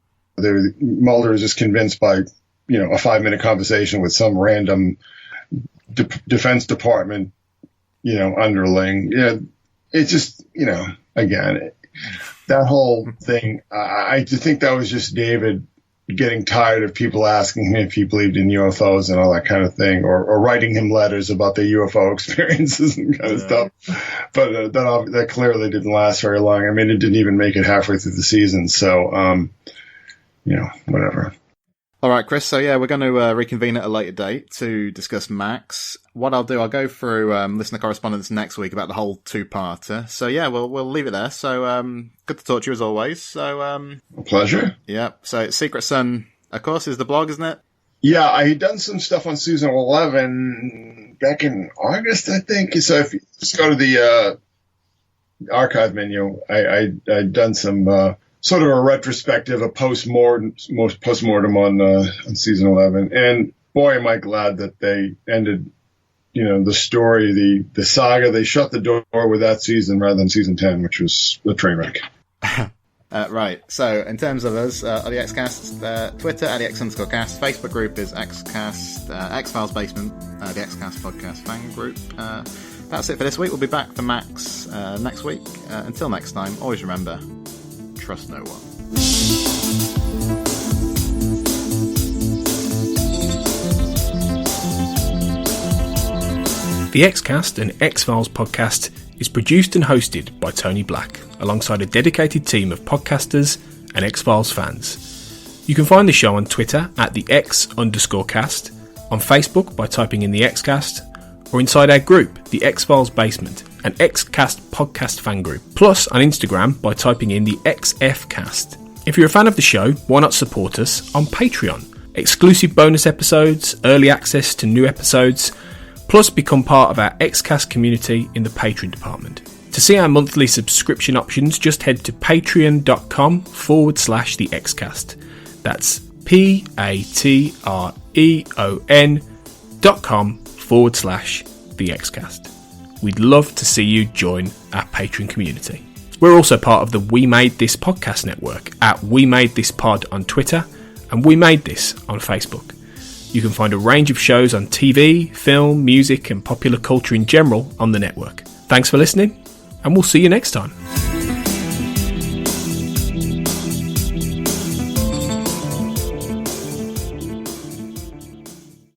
Mulder is just convinced by, a 5-minute conversation with some random Defense Department, underling. It's just, again, that whole thing, I think that was just David getting tired of people asking him if he believed in UFOs and all that kind of thing, or writing him letters about their UFO experiences and kind of stuff. But that clearly didn't last very long. I mean, it didn't even make it halfway through the season. So, whatever. All right, Chris. So, we're going to reconvene at a later date to discuss Max. What I'll do, I'll go through listener correspondence next week about the whole two-parter. So, we'll leave it there. So, good to talk to you as always. So, a pleasure. Yeah. So, Secret Sun, of course, is the blog, isn't it? Yeah, I had done some stuff on season 11 back in August, I think. So, if you just go to the archive menu, I'd done some sort of a retrospective, a post-mortem on season 11. And boy, am I glad that they ended, the story, the saga. They shut the door with that season rather than season 10, which was a train wreck. Right. So, in terms of us, on the XCast, Twitter, at the X_cast, Facebook group is XCast, X-Files Basement, the XCast podcast fan group. That's it for this week. We'll be back for Max next week. Until next time, always remember, trust no one. The XCast, an X-Files podcast, is produced and hosted by Tony Black, alongside a dedicated team of podcasters and X-Files fans. You can find the show on Twitter at the X_cast, on Facebook by typing in the XCast, or inside our group, the X-Files Basement, an XCast podcast fan group, plus on Instagram by typing in the XFcast. If you're a fan of the show, why not support us on Patreon? Exclusive bonus episodes, early access to new episodes, plus become part of our XCast community in the Patreon department. To see our monthly subscription options, just head to patreon.com/the XCast. That's patreon.com/the XCast. We'd love to see you join our Patreon community. We're also part of the We Made This podcast network at We Made This Pod on Twitter and We Made This on Facebook. You can find a range of shows on TV, film, music and popular culture in general on the network. Thanks for listening, and we'll see you next time.